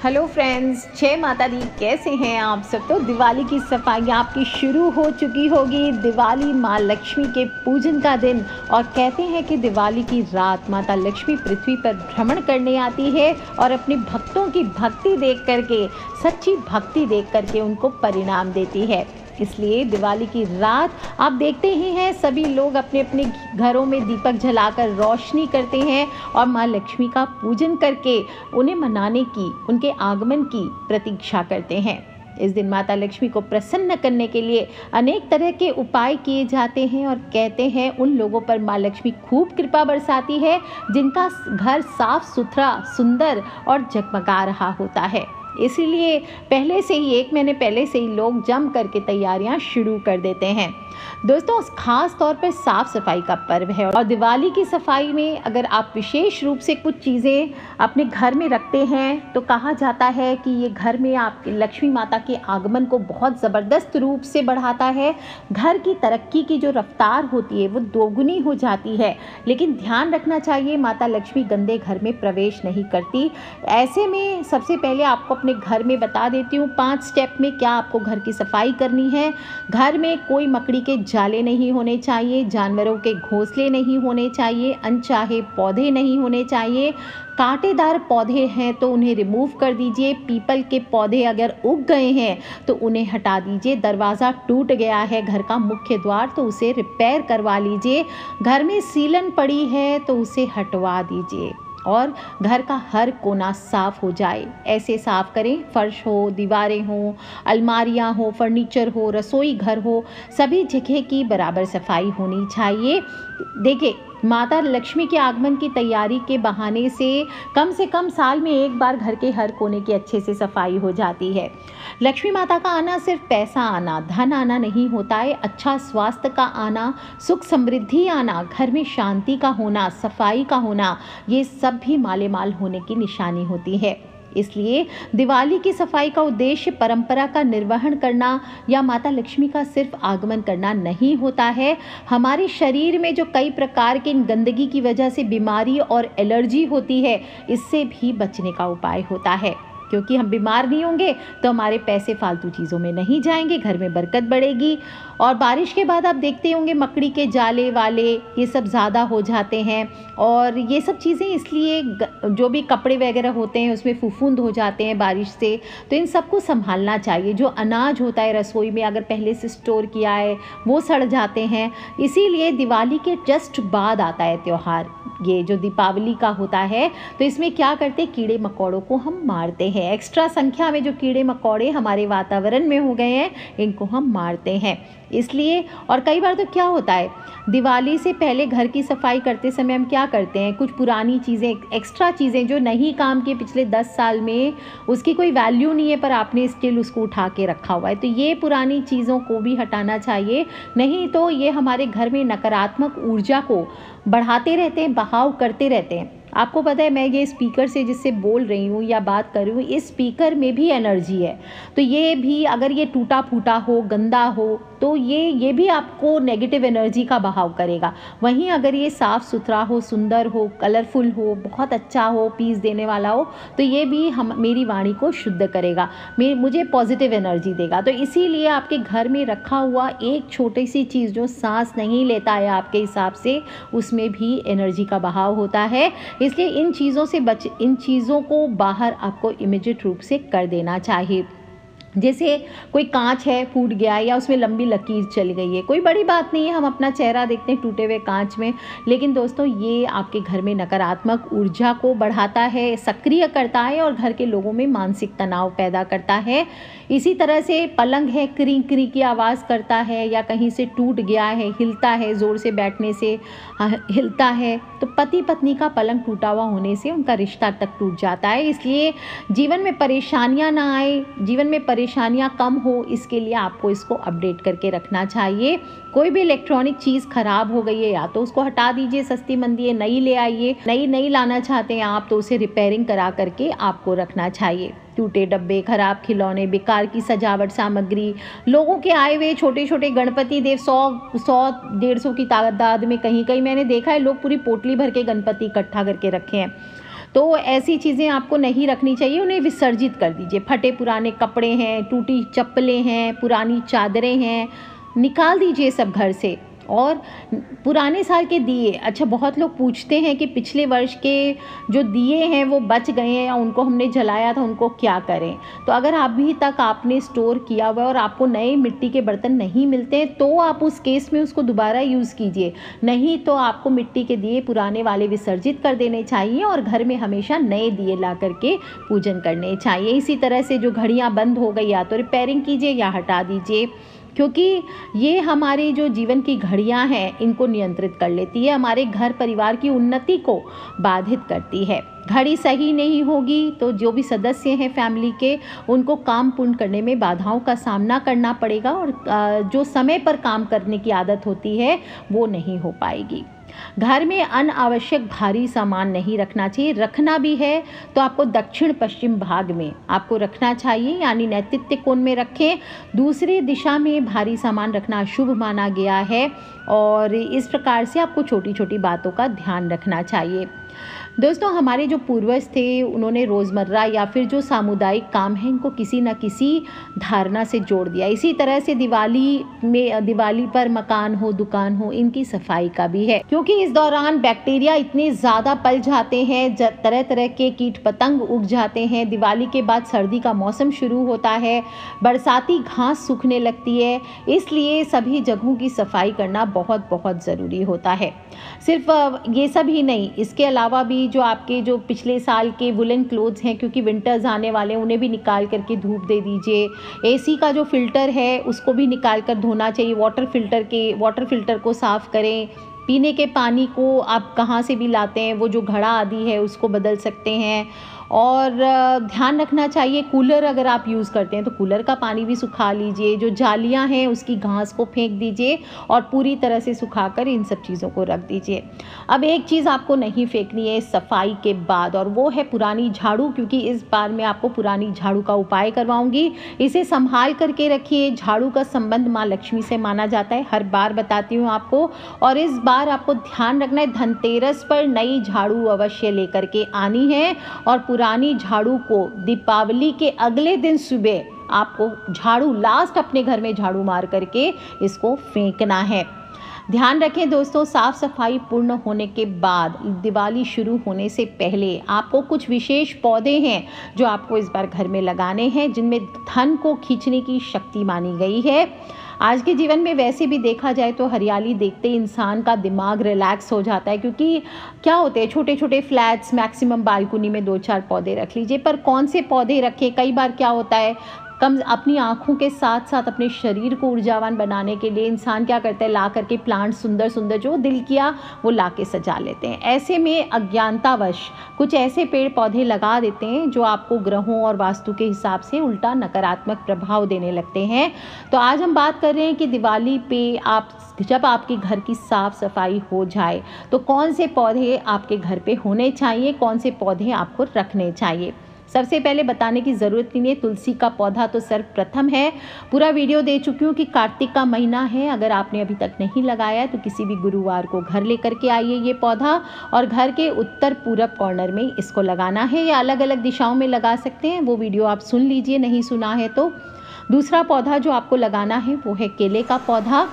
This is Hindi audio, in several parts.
हेलो फ्रेंड्स, जय माता दी। कैसे हैं आप सब। तो दिवाली की सफाई आपकी शुरू हो चुकी होगी। दिवाली माँ लक्ष्मी के पूजन का दिन, और कहते हैं कि दिवाली की रात माता लक्ष्मी पृथ्वी पर भ्रमण करने आती है और अपने भक्तों की भक्ति देख करके, सच्ची भक्ति देख करके उनको परिणाम देती है। इसलिए दिवाली की रात आप देखते ही हैं, सभी लोग अपने अपने घरों में दीपक जलाकर रोशनी करते हैं और माँ लक्ष्मी का पूजन करके उन्हें मनाने की, उनके आगमन की प्रतीक्षा करते हैं। इस दिन माता लक्ष्मी को प्रसन्न करने के लिए अनेक तरह के उपाय किए जाते हैं और कहते हैं उन लोगों पर माँ लक्ष्मी खूब कृपा बरसाती है जिनका घर साफ सुथरा, सुंदर और जगमगा रहा होता है। इसीलिए पहले से ही 1 महीने पहले से ही लोग जम करके तैयारियां शुरू कर देते हैं। दोस्तों, खास तौर पर साफ सफाई का पर्व है और दिवाली की सफाई में अगर आप विशेष रूप से कुछ चीज़ें अपने घर में रखते हैं तो कहा जाता है कि ये घर में आपकी लक्ष्मी माता के आगमन को बहुत ज़बरदस्त रूप से बढ़ाता है। घर की तरक्की की जो रफ्तार होती है वो दोगुनी हो जाती है। लेकिन ध्यान रखना चाहिए, माता लक्ष्मी गंदे घर में प्रवेश नहीं करती। ऐसे में सबसे पहले आपको अपने घर में बता देती हूँ 5 स्टेप में क्या आपको घर की सफाई करनी है। घर में कोई मकड़ी के जाले नहीं होने चाहिए, जानवरों के घोंसले नहीं होने चाहिए, अनचाहे पौधे नहीं होने चाहिए। कांटेदार पौधे हैं तो उन्हें रिमूव कर दीजिए। पीपल के पौधे अगर उग गए हैं तो उन्हें हटा दीजिए। दरवाज़ा टूट गया है घर का मुख्य द्वार तो उसे रिपेयर करवा लीजिए। घर में सीलन पड़ी है तो उसे हटवा दीजिए और घर का हर कोना साफ हो जाए, ऐसे साफ करें। फर्श हो, दीवारें हो, अलमारियां हो, फर्नीचर हो, रसोई घर हो, सभी जगह की बराबर सफाई होनी चाहिए। देखिए, माता लक्ष्मी के आगमन की तैयारी के बहाने से कम साल में एक बार घर के हर कोने की अच्छे से सफाई हो जाती है। लक्ष्मी माता का आना सिर्फ पैसा आना, धन आना नहीं होता है। अच्छा स्वास्थ्य का आना, सुख समृद्धि आना, घर में शांति का होना, सफाई का होना, ये सब भी माले माल होने की निशानी होती है। इसलिए दिवाली की सफाई का उद्देश्य परंपरा का निर्वहन करना या माता लक्ष्मी का सिर्फ आगमन करना नहीं होता है। हमारे शरीर में जो कई प्रकार की गंदगी की वजह से बीमारी और एलर्जी होती है, इससे भी बचने का उपाय होता है। क्योंकि हम बीमार नहीं होंगे तो हमारे पैसे फालतू चीज़ों में नहीं जाएंगे, घर में बरकत बढ़ेगी। और बारिश के बाद आप देखते होंगे मकड़ी के जाले वाले ये सब ज़्यादा हो जाते हैं और ये सब चीज़ें इसलिए जो भी कपड़े वगैरह होते हैं उसमें फफूंद हो जाते हैं बारिश से। तो इन सबको संभालना चाहिए। जो अनाज होता है रसोई में अगर पहले से स्टोर किया है वो सड़ जाते हैं। इसीलिए दिवाली के जस्ट बाद आता है त्यौहार, ये जो दीपावली का होता है। तो इसमें क्या करते, कीड़े मकोड़ों को हम मारते हैं। एक्स्ट्रा संख्या में जो कीड़े मकोड़े हमारे वातावरण में हो गए हैं इनको हम मारते हैं। इसलिए और कई बार तो क्या होता है, दिवाली से पहले घर की सफाई करते समय हम क्या करते हैं, कुछ पुरानी चीज़ें, एक्स्ट्रा चीज़ें जो नहीं काम की पिछले 10 साल में, उसकी कोई वैल्यू नहीं है पर आपने स्टिल उसको उठा के रखा हुआ है, तो ये पुरानी चीज़ों को भी हटाना चाहिए। नहीं तो ये हमारे घर में नकारात्मक ऊर्जा को बढ़ाते रहते हैं, बहाव करते रहते हैं। आपको पता है, मैं ये स्पीकर से जिससे बोल रही हूँ या बात कर रही हूँ, इस स्पीकर में भी एनर्जी है। तो ये भी अगर ये टूटा फूटा हो, गंदा हो, तो ये भी आपको नेगेटिव एनर्जी का बहाव करेगा। वहीं अगर ये साफ़ सुथरा हो, सुंदर हो, कलरफुल हो, बहुत अच्छा हो, पीस देने वाला हो, तो ये भी मेरी वाणी को शुद्ध करेगा, मुझे पॉजिटिव एनर्जी देगा। तो इसीलिए आपके घर में रखा हुआ एक छोटी सी चीज़ जो सांस नहीं लेता है आपके हिसाब से, उसमें भी एनर्जी का बहाव होता है। इसलिए इन चीज़ों को बाहर आपको इमीडिएट रूप से कर देना चाहिए। जैसे कोई कांच है, फूट गया या उसमें लंबी लकीर चल गई है, कोई बड़ी बात नहीं है, हम अपना चेहरा देखते हैं टूटे हुए कांच में। लेकिन दोस्तों, ये आपके घर में नकारात्मक ऊर्जा को बढ़ाता है, सक्रिय करता है और घर के लोगों में मानसिक तनाव पैदा करता है। इसी तरह से पलंग है, क्री क्री की आवाज़ करता है या कहीं से टूट गया है, हिलता है, ज़ोर से बैठने से हिलता है, तो पति पत्नी का पलंग टूटा हुआ होने से उनका रिश्ता तक टूट जाता है। इसलिए जीवन में परेशानियां ना आए, जीवन में परेशानियां कम हो, इसके लिए आपको इसको अपडेट करके रखना चाहिए। कोई भी इलेक्ट्रॉनिक चीज़ ख़राब हो गई है या तो उसको हटा दीजिए, सस्ती मंदी है, नई ले आइए। नई लाना चाहते हैं आप तो उसे रिपेयरिंग करा करके आपको रखना चाहिए। टूटे डब्बे, खराब खिलौने, बेकार की सजावट सामग्री, लोगों के आए हुए छोटे छोटे गणपति देव 100-150 की तादाद में, कहीं कहीं मैंने देखा है लोग पूरी पोटली भर के गणपति इकट्ठा करके रखे हैं। तो ऐसी चीज़ें आपको नहीं रखनी चाहिए, उन्हें विसर्जित कर दीजिए। फटे पुराने कपड़े हैं, टूटी चप्पलें हैं, पुरानी चादरें हैं, निकाल दीजिए सब घर से। और पुराने साल के दिए, अच्छा बहुत लोग पूछते हैं कि पिछले वर्ष के जो दिए हैं वो बच गए हैं या उनको हमने जलाया था, उनको क्या करें। तो अगर अभी तक आपने स्टोर किया हुआ है और आपको नए मिट्टी के बर्तन नहीं मिलते हैं तो आप उस केस में उसको दोबारा यूज़ कीजिए, नहीं तो आपको मिट्टी के दिए पुराने वाले विसर्जित कर देने चाहिए और घर में हमेशा नए दिए ला करके पूजन करने चाहिए। इसी तरह से जो घड़ियाँ बंद हो गई या तो रिपेयरिंग कीजिए या हटा दीजिए, क्योंकि ये हमारी जो जीवन की घड़ियां हैं इनको नियंत्रित कर लेती है, हमारे घर परिवार की उन्नति को बाधित करती है। घड़ी सही नहीं होगी तो जो भी सदस्य हैं फैमिली के, उनको काम पूर्ण करने में बाधाओं का सामना करना पड़ेगा और जो समय पर काम करने की आदत होती है वो नहीं हो पाएगी। घर में अनावश्यक भारी सामान नहीं रखना चाहिए, रखना भी है तो आपको दक्षिण पश्चिम भाग में आपको रखना चाहिए, यानी नैतित्य कोण में रखें। दूसरी दिशा में भारी सामान रखना अशुभ माना गया है और इस प्रकार से आपको छोटी छोटी बातों का ध्यान रखना चाहिए। दोस्तों, हमारे जो पूर्वज थे उन्होंने रोज़मर्रा या फिर जो सामुदायिक काम है इनको किसी न किसी धारणा से जोड़ दिया। इसी तरह से दिवाली पर मकान हो, दुकान हो, इनकी सफाई का भी है, क्योंकि इस दौरान बैक्टीरिया इतने ज़्यादा पल जाते हैं, तरह तरह के कीट पतंग उग जाते हैं। दिवाली के बाद सर्दी का मौसम शुरू होता है, बरसाती घास सूखने लगती है, इसलिए सभी जगहों की सफाई करना बहुत बहुत ज़रूरी होता है। सिर्फ ये सब ही नहीं, इसके अलावा भी जो आपके जो पिछले साल के वुलन क्लोथ्स हैं, क्योंकि विंटर्स आने वाले हैं, उन्हें भी निकाल करके धूप दे दीजिए। एसी का जो फ़िल्टर है उसको भी निकाल कर धोना चाहिए, वाटर फ़िल्टर को साफ़ करें। पीने के पानी को आप कहाँ से भी लाते हैं, वो जो घड़ा आदि है उसको बदल सकते हैं। और ध्यान रखना चाहिए, कूलर अगर आप यूज़ करते हैं तो कूलर का पानी भी सुखा लीजिए। जो जालियां हैं उसकी घास को फेंक दीजिए और पूरी तरह से सुखाकर इन सब चीज़ों को रख दीजिए। अब एक चीज़ आपको नहीं फेंकनी है सफाई के बाद, और वो है पुरानी झाड़ू, क्योंकि इस बार मैं आपको पुरानी झाड़ू का उपाय करवाऊंगी। इसे संभाल करके रखिए। झाड़ू का संबंध माँ लक्ष्मी से माना जाता है, हर बार बताती हूँ आपको। और इस बार आपको ध्यान रखना है, धनतेरस पर नई झाड़ू अवश्य लेकर के आनी है और पुरानी झाड़ू को दीपावली के अगले दिन सुबह आपको झाड़ू लास्ट अपने घर में झाड़ू मार करके इसको फेंकना है। ध्यान रखें दोस्तों, साफ सफाई पूर्ण होने के बाद दिवाली शुरू होने से पहले आपको कुछ विशेष पौधे हैं जो आपको इस बार घर में लगाने हैं, जिनमें धन को खींचने की शक्ति मानी गई है। आज के जीवन में वैसे भी देखा जाए तो हरियाली देखते ही इंसान का दिमाग रिलैक्स हो जाता है, क्योंकि क्या होते हैं छोटे छोटे फ्लैट्स, मैक्सिमम बालकनी में 2-4 पौधे रख लीजिए। पर कौन से पौधे रखें, कई बार क्या होता है अपनी आँखों के साथ साथ अपने शरीर को ऊर्जावान बनाने के लिए इंसान क्या करता है, ला करके प्लांट सुंदर सुंदर जो दिल किया वो ला के सजा लेते हैं। ऐसे में अज्ञानतावश कुछ ऐसे पेड़ पौधे लगा देते हैं जो आपको ग्रहों और वास्तु के हिसाब से उल्टा नकारात्मक प्रभाव देने लगते हैं। तो आज हम बात कर रहे हैं कि दिवाली पे जब आपके घर की साफ सफाई हो जाए तो कौन से पौधे आपके घर पे होने चाहिए, कौन से पौधे आपको रखने चाहिए। सबसे पहले बताने की ज़रूरत नहीं है, तुलसी का पौधा तो सर्वप्रथम है। पूरा वीडियो दे चुकी हूँ कि कार्तिक का महीना है, अगर आपने अभी तक नहीं लगाया है तो किसी भी गुरुवार को घर लेकर के आइए ये पौधा, और घर के उत्तर पूरब कॉर्नर में इसको लगाना है, या अलग अलग दिशाओं में लगा सकते हैं, वो वीडियो आप सुन लीजिए नहीं सुना है तो। दूसरा पौधा जो आपको लगाना है वो है केले का पौधा।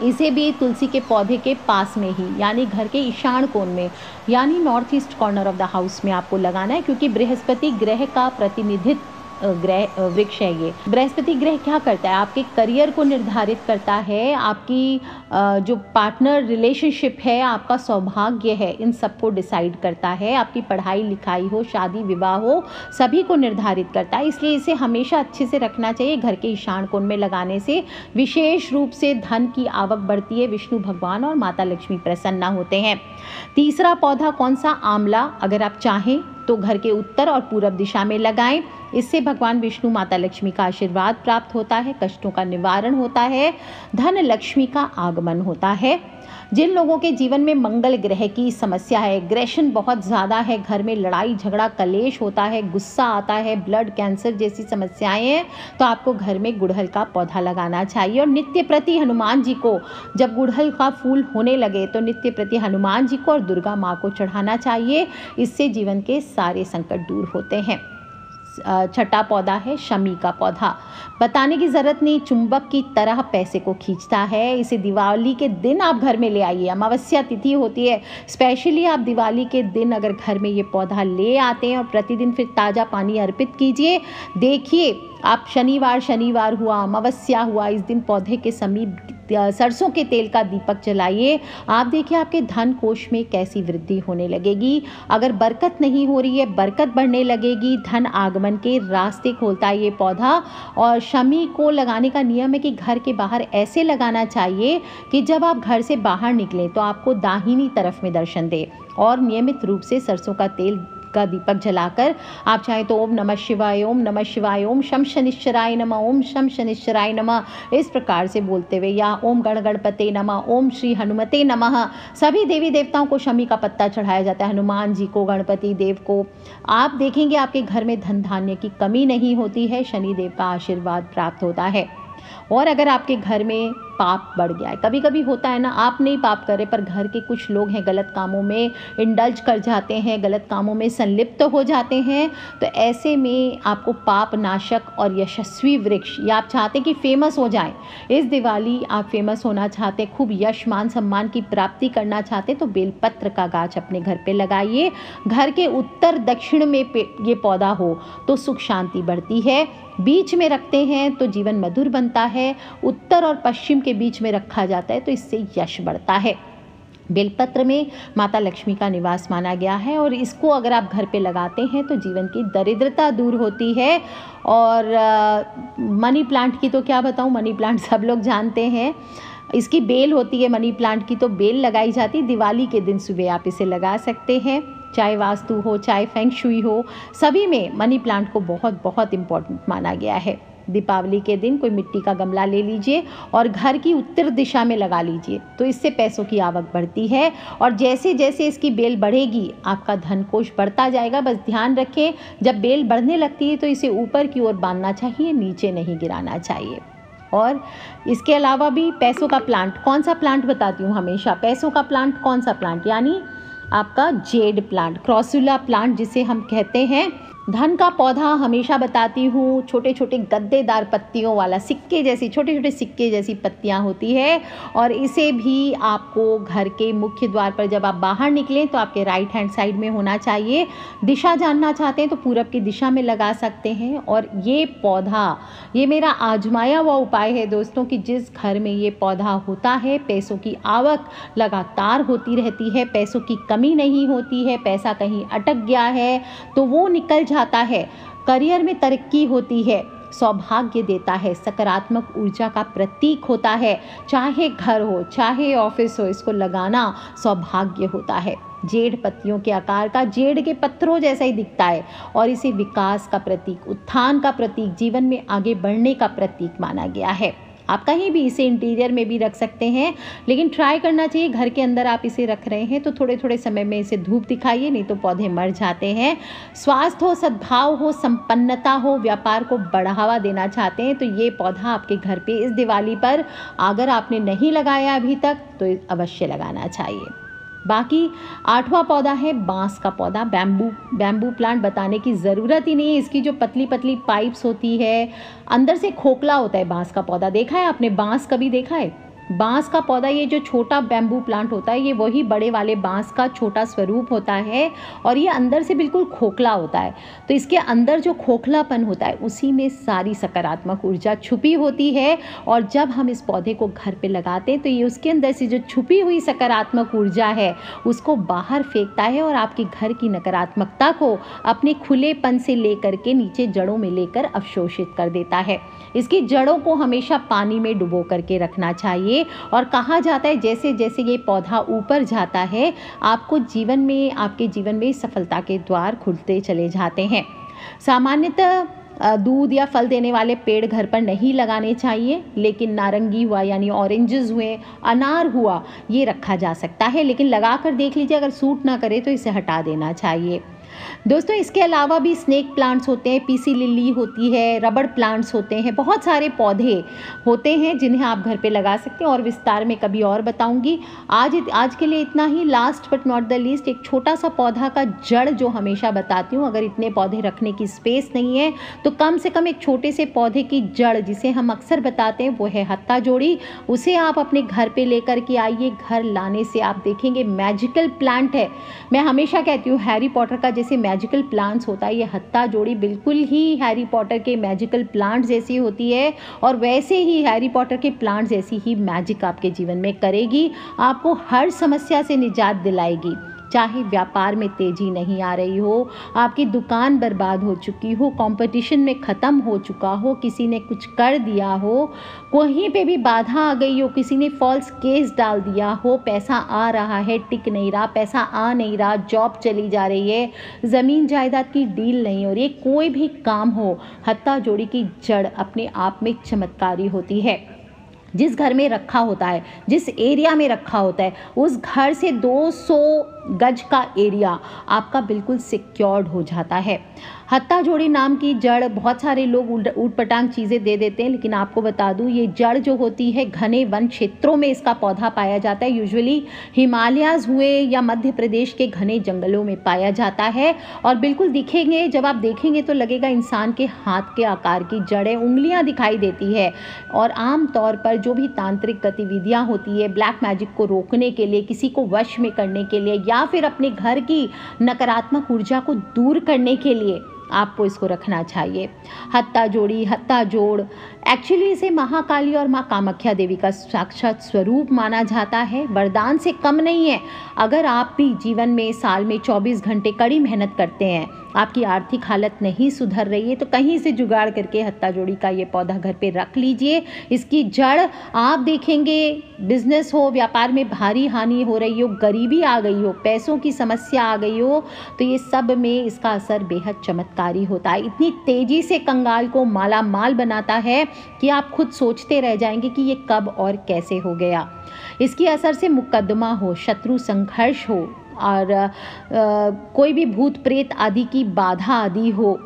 इसे भी तुलसी के पौधे के पास में ही, यानी घर के ईशान कोण में, यानी north east corner of the house में आपको लगाना है, क्योंकि बृहस्पति ग्रह का प्रतिनिधित्व वृक्ष है ये। बृहस्पति ग्रह क्या करता है, आपके करियर को निर्धारित करता है, आपकी जो पार्टनर रिलेशनशिप है, आपका सौभाग्य है, इन सबको डिसाइड करता है। आपकी पढ़ाई लिखाई हो, शादी विवाह हो, सभी को निर्धारित करता है। इसलिए इसे हमेशा अच्छे से रखना चाहिए। घर के ईशान कोण में लगाने से विशेष रूप से धन की आवक बढ़ती है, विष्णु भगवान और माता लक्ष्मी प्रसन्न होते हैं। तीसरा पौधा कौन सा, आंवला, अगर आप चाहें तो घर के उत्तर और पूरब दिशा में लगाएं। इससे भगवान विष्णु माता लक्ष्मी का आशीर्वाद प्राप्त होता है, कष्टों का निवारण होता है, धन लक्ष्मी का आगमन होता है। जिन लोगों के जीवन में मंगल ग्रह की समस्या है, एग्रेशन बहुत ज़्यादा है, घर में लड़ाई झगड़ा कलेश होता है, गुस्सा आता है, ब्लड कैंसर जैसी समस्याएं हैं, तो आपको घर में गुड़हल का पौधा लगाना चाहिए। और नित्य प्रति हनुमान जी को, जब गुड़हल का फूल होने लगे तो नित्य प्रति हनुमान जी को और दुर्गा माँ को चढ़ाना चाहिए। इससे जीवन के सारे संकट दूर होते हैं। छठा पौधा है शमी का पौधा। बताने की ज़रूरत नहीं, चुंबक की तरह पैसे को खींचता है। इसे दिवाली के दिन आप घर में ले आइए, अमावस्या तिथि होती है, स्पेशली आप दिवाली के दिन अगर घर में ये पौधा ले आते हैं और प्रतिदिन फिर ताज़ा पानी अर्पित कीजिए। देखिए आप शनिवार हुआ, अमावस्या हुआ, इस दिन पौधे के समीप सरसों के तेल का दीपक जलाइए। आप देखिए आपके धन कोष में कैसी वृद्धि होने लगेगी। अगर बरकत नहीं हो रही है, बरकत बढ़ने लगेगी, धन आगमन के रास्ते खोलता है ये पौधा। और शमी को लगाने का नियम है कि घर के बाहर ऐसे लगाना चाहिए कि जब आप घर से बाहर निकलें तो आपको दाहिनी तरफ में दर्शन दे। और नियमित रूप से सरसों का तेल का दीपक जलाकर आप चाहें तो ओम नमः शिवाय, ओम नमः शिवाय, ओम शम शनिश्चराय नमः, ओम शम शनिश्चराय नमः, इस प्रकार से बोलते हुए, या ओम गण गणपते नमः, ओम श्री हनुमते नमः। सभी देवी देवताओं को शमी का पत्ता चढ़ाया जाता है, हनुमान जी को, गणपति देव को। आप देखेंगे आपके घर में धन धान्य की कमी नहीं होती है, शनि देव का आशीर्वाद प्राप्त होता है। और अगर आपके घर में पाप बढ़ गया है, कभी कभी होता है ना, आप नहीं पाप करे पर घर के कुछ लोग हैं गलत कामों में इंडल्ज कर जाते हैं, गलत कामों में संलिप्त हो जाते हैं, तो ऐसे में आपको पाप नाशक और यशस्वी वृक्ष, या आप चाहते कि फेमस हो जाएं, इस दिवाली आप फेमस होना चाहते, खूब यश मान सम्मान की प्राप्ति करना चाहते, तो बेलपत्र का गाछ अपने घर पे लगाइए। घर के उत्तर दक्षिण में ये पौधा हो तो सुख शांति बढ़ती है। बीच में रखते हैं तो जीवन मधुर बनता है, उत्तर और पश्चिम के बीच में रखा जाता है तो इससे यश बढ़ता है। बेलपत्र में माता लक्ष्मी का निवास माना गया है और इसको अगर आप घर पे लगाते हैं तो जीवन की दरिद्रता दूर होती है। और मनी प्लांट की तो क्या बताऊं, मनी प्लांट सब लोग जानते हैं, इसकी बेल होती है मनी प्लांट की, तो बेल लगाई जाती है। दिवाली के दिन सुबह आप इसे लगा सकते हैं, चाहे वास्तु हो चाहे फेंग शुई हो, सभी में मनी प्लांट को बहुत बहुत इम्पोर्टेंट माना गया है। दीपावली के दिन कोई मिट्टी का गमला ले लीजिए और घर की उत्तर दिशा में लगा लीजिए, तो इससे पैसों की आवक बढ़ती है। और जैसे जैसे इसकी बेल बढ़ेगी आपका धन कोष बढ़ता जाएगा। बस ध्यान रखें, जब बेल बढ़ने लगती है तो इसे ऊपर की ओर बांधना चाहिए, नीचे नहीं गिराना चाहिए। और इसके अलावा भी पैसों का प्लांट, कौन सा प्लांट बताती हूँ हमेशा, पैसों का प्लांट कौन सा प्लांट, यानी आपका जेड प्लांट, क्रॉसुला प्लांट जिसे हम कहते हैं। धन का पौधा हमेशा बताती हूँ, छोटे छोटे गद्देदार पत्तियों वाला, सिक्के जैसी, छोटे छोटे सिक्के जैसी पत्तियाँ होती है। और इसे भी आपको घर के मुख्य द्वार पर जब आप बाहर निकलें तो आपके राइट हैंड साइड में होना चाहिए। दिशा जानना चाहते हैं तो पूरब की दिशा में लगा सकते हैं। और ये पौधा, ये मेरा आजमाया हुआ उपाय है दोस्तों, कि जिस घर में ये पौधा होता है पैसों की आवक लगातार होती रहती है, पैसों की कमी नहीं होती है, पैसा कहीं अटक गया है तो वो निकल जाता है, करियर में तरक्की होती है, सौभाग्य देता है, सकारात्मक ऊर्जा का प्रतीक होता है। चाहे घर हो चाहे ऑफिस हो, इसको लगाना सौभाग्य होता है। जेड़ पत्तियों के आकार का, जेड़ के पत्थरों जैसा ही दिखता है और इसे विकास का प्रतीक, उत्थान का प्रतीक, जीवन में आगे बढ़ने का प्रतीक माना गया है। आप कहीं भी इसे इंटीरियर में भी रख सकते हैं, लेकिन ट्राई करना चाहिए, घर के अंदर आप इसे रख रहे हैं तो थोड़े थोड़े समय में इसे धूप दिखाइए, नहीं तो पौधे मर जाते हैं। स्वास्थ्य हो, सद्भाव हो, संपन्नता हो, व्यापार को बढ़ावा देना चाहते हैं तो ये पौधा आपके घर पे इस दिवाली पर अगर आपने नहीं लगाया अभी तक तो अवश्य लगाना चाहिए। बाकी 8वां पौधा है बांस का पौधा, बैम्बू प्लांट बताने की ज़रूरत ही नहीं है। इसकी जो पतली पतली पाइप्स होती है, अंदर से खोखला होता है बांस का पौधा। देखा है आपने बांस कभी देखा है? बांस का पौधा, ये जो छोटा बैम्बू प्लांट होता है ये वही बड़े वाले बांस का छोटा स्वरूप होता है और ये अंदर से बिल्कुल खोखला होता है। तो इसके अंदर जो खोखलापन होता है उसी में सारी सकारात्मक ऊर्जा छुपी होती है। और जब हम इस पौधे को घर पे लगाते हैं तो ये उसके अंदर से जो छुपी हुई सकारात्मक ऊर्जा है उसको बाहर फेंकता है और आपके घर की नकारात्मकता को अपने खुलेपन से लेकर के नीचे जड़ों में लेकर अवशोषित कर देता है। इसकी जड़ों को हमेशा पानी में डुबो करके रखना चाहिए। और कहा जाता है जैसे जैसे ये पौधा ऊपर जाता है आपको जीवन में, आपके जीवन में सफलता के द्वार खुलते चले जाते हैं। सामान्यतः दूध या फल देने वाले पेड़ घर पर नहीं लगाने चाहिए, लेकिन नारंगी हुआ यानी ऑरेंजेस हुए, अनार हुआ, ये रखा जा सकता है, लेकिन लगा कर देख लीजिए, अगर सूट ना करे तो इसे हटा देना चाहिए। दोस्तों इसके अलावा भी स्नेक प्लांट्स होते हैं, पीसी लिली होती है, रबड़ प्लांट्स होते हैं, बहुत सारे पौधे होते हैं जिन्हें आप घर पे लगा सकते हैं और विस्तार में कभी और बताऊंगी। आज के लिए इतना ही। Last but not the least, एक छोटा सा पौधा का जड़ जो हमेशा बताती हूँ, अगर इतने पौधे रखने की स्पेस नहीं है तो कम से कम एक छोटे से पौधे की जड़, जिसे हम अक्सर बताते हैं, वो है हत्ता जोड़ी। उसे आप अपने घर पे लेकर के आइए। घर लाने से आप देखेंगे मैजिकल प्लांट है। मैं हमेशा कहती हूँ हैरी पॉटर का जैसे मैजिकल प्लांट्स होता है, ये हत्ता जोड़ी बिल्कुल ही हैरी पॉटर के मैजिकल प्लांट्स जैसी होती है और वैसे ही हैरी पॉटर के प्लांट्स जैसी ही मैजिक आपके जीवन में करेगी, आपको हर समस्या से निजात दिलाएगी। चाहे व्यापार में तेजी नहीं आ रही हो, आपकी दुकान बर्बाद हो चुकी हो, कंपटीशन में ख़त्म हो चुका हो, किसी ने कुछ कर दिया हो, कहीं पे भी बाधा आ गई हो, किसी ने फॉल्स केस डाल दिया हो, पैसा आ रहा है टिक नहीं रहा, पैसा आ नहीं रहा, जॉब चली जा रही है, ज़मीन जायदाद की डील नहीं हो रही है, कोई भी काम हो, हत्ता जोड़ी की जड़ अपने आप में चमत्कारी होती है। जिस घर में रखा होता है, जिस एरिया में रखा होता है, उस घर से 200 गज का एरिया आपका बिल्कुल सिक्योर्ड हो जाता है। हत्ता जोड़ी नाम की जड़ बहुत सारे लोग ऊट पटांग चीज़ें दे देते हैं, लेकिन आपको बता दूं ये जड़ जो होती है घने वन क्षेत्रों में इसका पौधा पाया जाता है। यूजुअली हिमालयाज़ हुए या मध्य प्रदेश के घने जंगलों में पाया जाता है और बिल्कुल दिखेंगे, जब आप देखेंगे तो लगेगा इंसान के हाथ के आकार की जड़ें, उंगलियां दिखाई देती है। और आम तौर पर जो भी तांत्रिक गतिविधियां होती है ब्लैक मैजिक को रोकने के लिए, किसी को वश में करने के लिए या फिर अपने घर की नकारात्मक ऊर्जा को दूर करने के लिए आपको इसको रखना चाहिए। हत्ता जोड़ी, हत्ता जोड़, एक्चुअली इसे महाकाली और माँ कामाख्या देवी का साक्षात स्वरूप माना जाता है। वरदान से कम नहीं है। अगर आप भी जीवन में साल में 24 घंटे कड़ी मेहनत करते हैं, आपकी आर्थिक हालत नहीं सुधर रही है, तो कहीं से जुगाड़ करके हत्ता जोड़ी का ये पौधा घर पे रख लीजिए। इसकी जड़ आप देखेंगे, बिजनेस हो, व्यापार में भारी हानि हो रही हो, गरीबी आ गई हो, पैसों की समस्या आ गई हो, तो ये सब में इसका असर बेहद चमत्कारी होता है। इतनी तेजी से कंगाल को माला माल बनाता है कि आप खुद सोचते रह जाएंगे कि ये कब और कैसे हो गया। इसकी असर से मुकदमा हो, शत्रु संघर्ष हो और कोई भी भूत प्रेत आदि की बाधा आदि हो,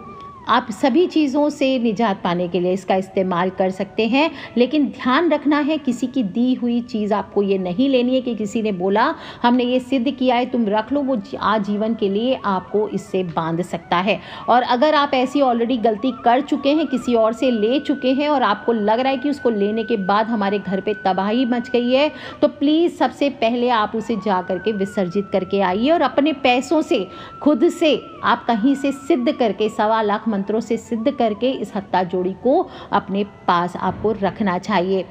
आप सभी चीज़ों से निजात पाने के लिए इसका इस्तेमाल कर सकते हैं। लेकिन ध्यान रखना है, किसी की दी हुई चीज़ आपको ये नहीं लेनी है कि किसी ने बोला हमने ये सिद्ध किया है तुम रख लो, वो आजीवन के लिए आपको इससे बांध सकता है। और अगर आप ऐसी ऑलरेडी गलती कर चुके हैं, किसी और से ले चुके हैं और आपको लग रहा है कि उसको लेने के बाद हमारे घर पे तबाही मच गई है, तो प्लीज़ सबसे पहले आप उसे जा करके विसर्जित करके आइए और अपने पैसों से खुद से आप कहीं से सिद्ध करके 1.25 लाख मंत्रों से सिद्ध करके इस हत्ता जोड़ी को अपने पास आपको रखना चाहिए।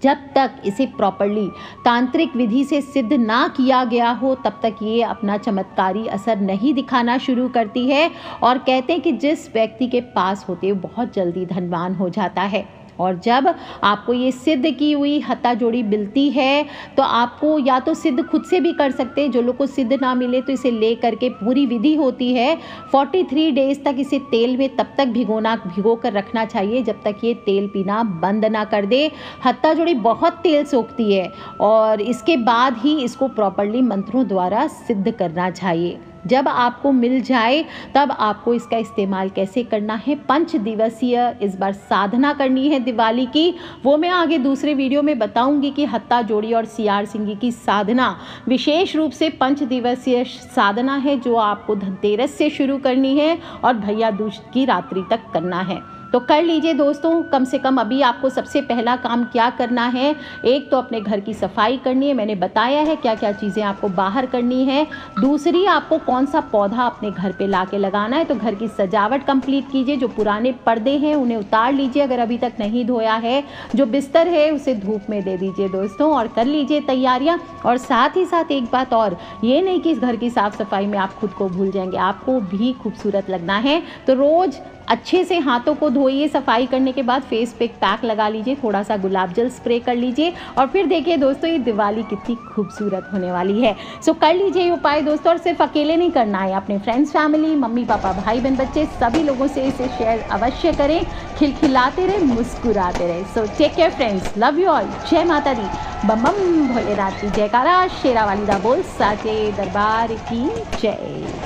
जब तक इसे प्रॉपर्ली तांत्रिक विधि से सिद्ध ना किया गया हो, तब तक ये अपना चमत्कारी असर नहीं दिखाना शुरू करती है। और कहते हैं कि जिस व्यक्ति के पास होते हैं वो बहुत जल्दी धनवान हो जाता है। और जब आपको ये सिद्ध की हुई हत्ता जोड़ी मिलती है तो आपको या तो सिद्ध खुद से भी कर सकते हैं, जो लोग को सिद्ध ना मिले तो इसे ले करके, पूरी विधि होती है 43 डेज तक इसे तेल में तब तक भिगो कर रखना चाहिए जब तक ये तेल पीना बंद ना कर दे। हत्ता जोड़ी बहुत तेल सोखती है और इसके बाद ही इसको प्रॉपर्ली मंत्रों द्वारा सिद्ध करना चाहिए। जब आपको मिल जाए तब आपको इसका इस्तेमाल कैसे करना है, 5 दिवसीय इस बार साधना करनी है दिवाली की, वो मैं आगे दूसरे वीडियो में बताऊंगी कि हत्ता जोड़ी और सियार सिंगी की साधना विशेष रूप से 5 दिवसीय साधना है जो आपको धनतेरस से शुरू करनी है और भैया दूज की रात्रि तक करना है। तो कर लीजिए दोस्तों। कम से कम अभी आपको सबसे पहला काम क्या करना है, एक तो अपने घर की सफाई करनी है, मैंने बताया है क्या क्या चीज़ें आपको बाहर करनी है। दूसरी, आपको कौन सा पौधा अपने घर पे ला के लगाना है, तो घर की सजावट कंप्लीट कीजिए। जो पुराने पर्दे हैं उन्हें उतार लीजिए अगर अभी तक नहीं धोया है। जो बिस्तर है उसे धूप में दे दीजिए दोस्तों और कर लीजिए तैयारियाँ। और साथ ही साथ एक बात और, ये नहीं कि इस घर की साफ़ सफाई में आप खुद को भूल जाएंगे, आपको भी खूबसूरत लगना है। तो रोज़ अच्छे से हाथों को धोइए, सफाई करने के बाद फेस पे एक पैक लगा लीजिए, थोड़ा सा गुलाब जल स्प्रे कर लीजिए और फिर देखिए दोस्तों ये दिवाली कितनी खूबसूरत होने वाली है। सो कर लीजिए ये उपाय दोस्तों, और सिर्फ अकेले नहीं करना है, अपने फ्रेंड्स, फैमिली, मम्मी पापा, भाई बहन, बच्चे सभी लोगों से इसे शेयर अवश्य करें। खिलखिलाते रहे, मुस्कुराते रहे। So take care friends, love you all, जय माता दी, बम बम भोलेनाथ की जयकारा, शेरा वाली दा बोल, साचे दरबार की जय।